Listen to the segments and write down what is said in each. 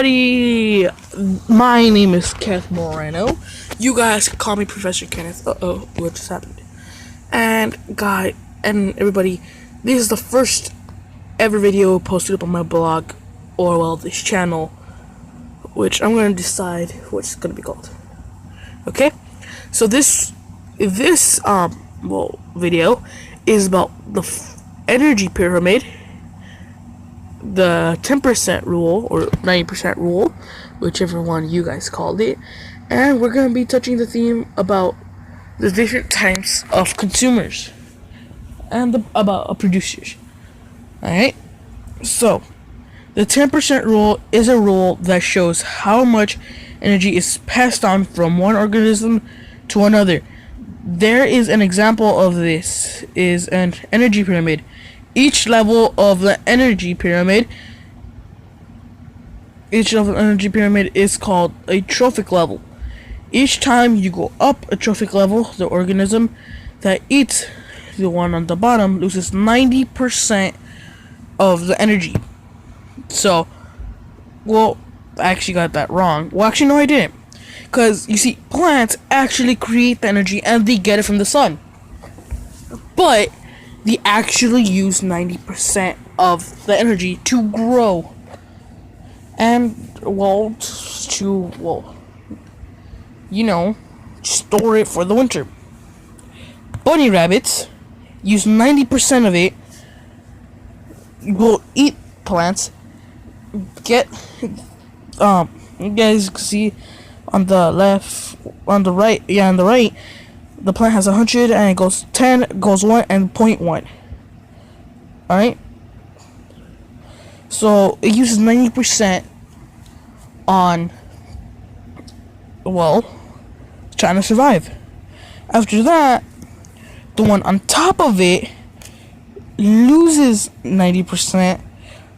everybody, my name is Kenneth Moreno. You guys can call me Professor Kenneth. What just happened? And everybody, this is the first ever video posted up on my blog, or well, this channel, which I'm gonna decide what it's gonna be called. Okay, so this video is about the energy pyramid, the 10% rule or 90% rule, whichever one you guys called it, and we're going to be touching the theme about the different types of consumers and about producers. Alright, so the 10% rule is a rule that shows how much energy is passed on from one organism to another. There is an example of this is an energy pyramid. Each level of the energy pyramid is called a trophic level. Each time you go up a trophic level, the organism that eats the one on the bottom loses 90% of the energy. So, well, I actually got that wrong. Well, actually, no, I didn't. Because, you see, plants actually create the energy and they get it from the sun. But they actually use 90% of the energy to grow. And, well, store it for the winter. Bunny rabbits use 90% of it, will eat plants, you guys can see on the right, the plant has 100 and it goes 10, goes 1 and 0.1. Alright? So it uses 90% on, well, trying to survive. After that, the one on top of it loses 90%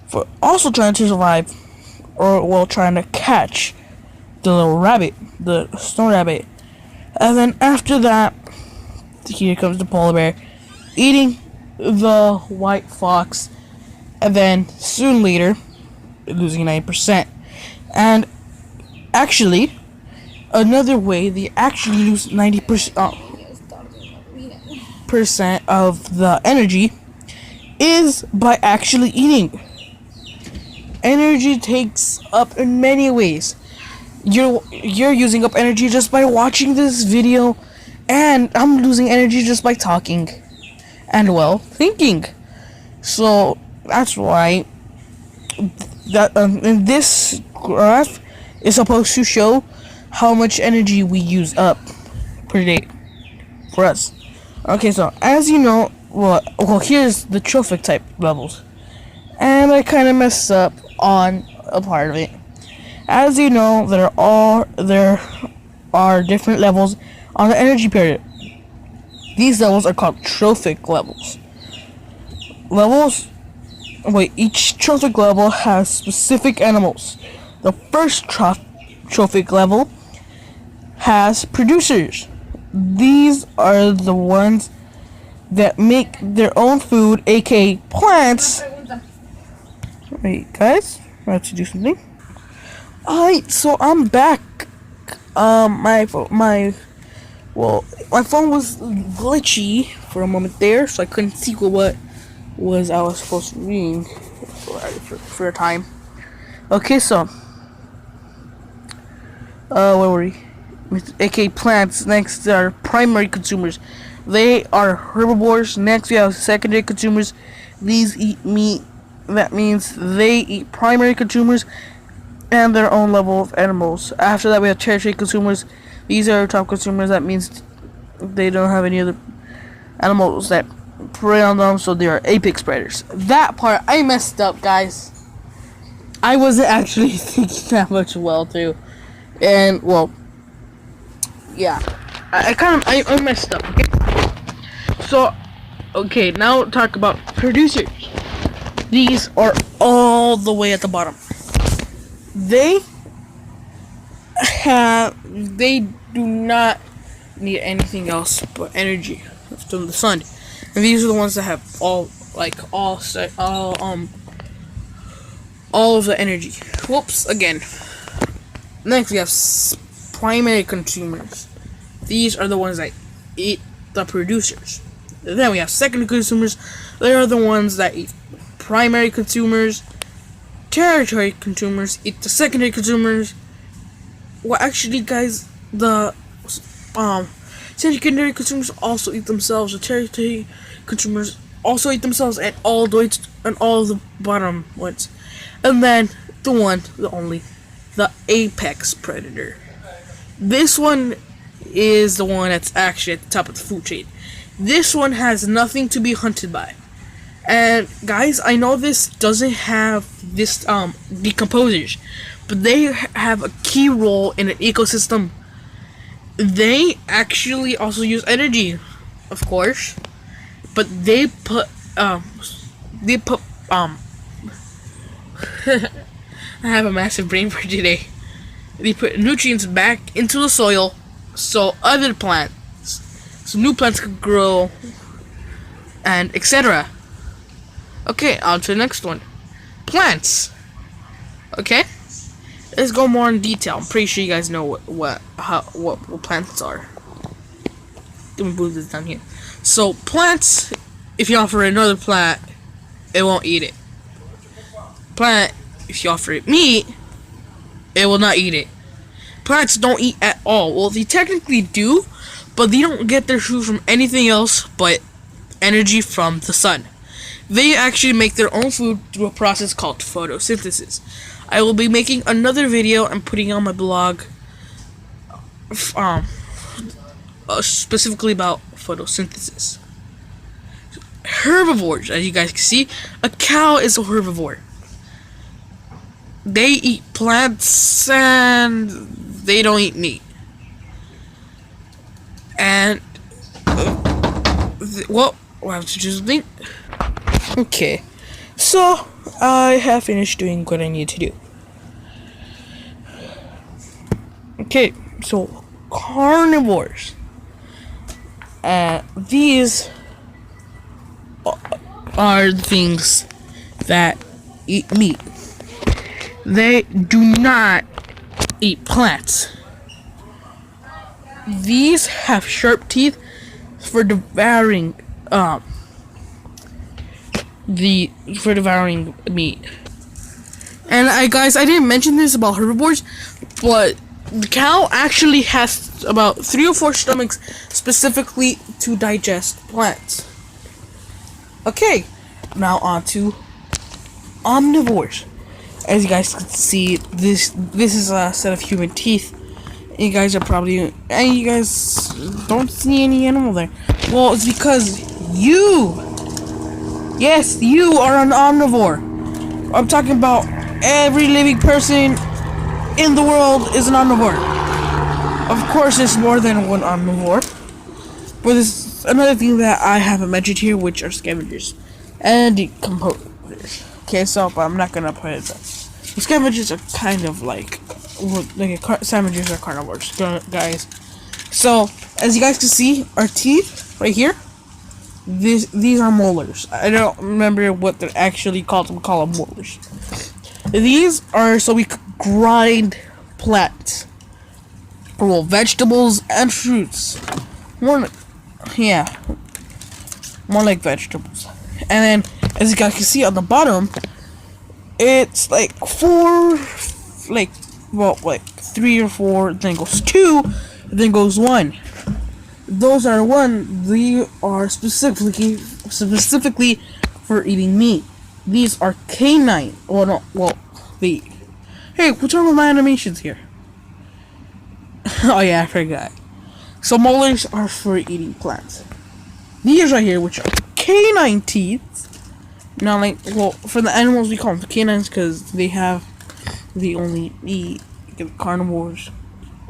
for also trying to survive, or well, trying to catch the little rabbit, the snow rabbit. And then after that, here comes the polar bear eating the white fox, and then soon later losing 90%. And actually, another way they actually lose 90% of the energy is by actually eating. Energy takes up in many ways. You're using up energy just by watching this video, and I'm losing energy just by talking and, well, thinking. So that's why that in this graph is supposed to show how much energy we use up per day for us. Okay, so as you know, well, here's the trophic type levels, and I kind of messed up on a part of it. As you know, there are different levels on the energy pyramid. These levels are called trophic levels. Each trophic level has specific animals. The first trophic level has producers. These are the ones that make their own food, aka plants. Wait, guys, I have to do something. Alright, so I'm back. My phone was glitchy for a moment there, so I couldn't see what was I was supposed to read for a time. Okay, so where were we? aka plants. Next are primary consumers. They are herbivores. Next we have secondary consumers. These eat meat. That means they eat primary consumers and their own level of animals. After that we have tertiary consumers. These are top consumers. That means they don't have any other animals that prey on them, so they are apex predators. That part I messed up, guys. I wasn't actually thinking that much well too, and well, yeah, I messed up. Okay, so okay, now talk about producers. These are all the way at the bottom. They do not need anything else but energy from the sun, and these are the ones that have all of the energy. Whoops, again. Next, we have primary consumers. These are the ones that eat the producers. Then we have secondary consumers. They are the ones that eat primary consumers. Tertiary consumers eat the secondary consumers. Well, actually, guys, the secondary consumers also eat themselves. The tertiary consumers also eat themselves, and all of the bottom ones. And then the one, the only, the apex predator. This one is the one that's actually at the top of the food chain. This one has nothing to be hunted by. And guys, I know this doesn't have this decomposers, but they have a key role in an ecosystem. They actually also use energy, of course, but they put I have a massive brain for today. They put nutrients back into the soil so other plants, so new plants could grow, and etc. Okay, on to the next one. Plants. Okay, let's go more in detail. I'm pretty sure you guys know what plants are. Let me move this down here. So plants, if you offer another plant, it won't eat it. Plant, if you offer it meat, it will not eat it. Plants don't eat at all. Well, they technically do, but they don't get their food from anything else but energy from the sun. They actually make their own food through a process called photosynthesis. I will be making another video and putting on my blog specifically about photosynthesis. Herbivores, as you guys can see, a cow is a herbivore. They eat plants and they don't eat meat. And well, I have to choose something. Okay, so I have finished doing what I need to do. Okay, so carnivores. These are the things that eat meat. They do not eat plants. These have sharp teeth for devouring meat. And guys, I didn't mention this about herbivores, but the cow actually has about 3 or 4 stomachs specifically to digest plants. Okay, now on to omnivores. As you guys can see, this is a set of human teeth. You guys are probably, and you guys don't see any animal there. Well, it's because yes, you are an omnivore. I'm talking about every living person in the world is an omnivore. Of course, there's more than one omnivore, but there's another thing that I haven't mentioned here, which are scavengers and decomposers. Okay, so but I'm not gonna put it there. The scavengers are kind of like scavengers are carnivores, guys. So as you guys can see, our teeth right here. These are molars. I don't remember what they're actually called. We call them molars. These are so we could grind plants, well, vegetables and fruits. More like vegetables. And then, as you guys can see on the bottom, it's like 3 or 4. Then goes 2. Then goes 1. Those are they are specifically for eating meat. These are canine. Hey, what's wrong with my animations here? Oh yeah, I forgot. So molars are for eating plants. These right here, which are canine teeth. Now, for the animals we call them canines because they only eat carnivores,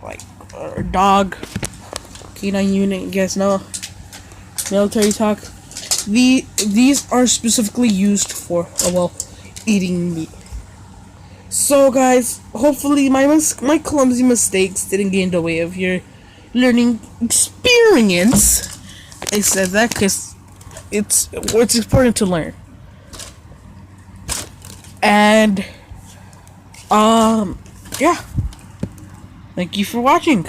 like a dog. Canine unit, you guys know, military talk. These are specifically used for eating meat. So guys, hopefully my clumsy mistakes didn't get in the way of your learning experience. I said that because it's important to learn. And Yeah. Thank you for watching.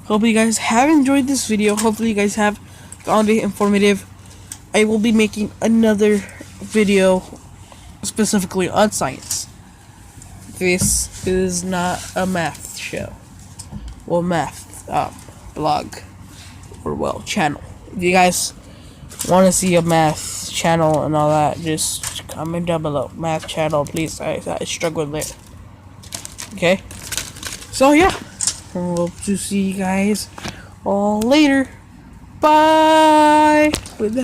Hope you guys have enjoyed this video. Hopefully you guys have found it informative. I will be making another video specifically on science. This is not a math show. Well, math blog or well channel. If you guys want to see a math channel and all that, just comment down below. Math channel, please. I struggle there. Okay. So yeah, hope to see you guys all later. Bye.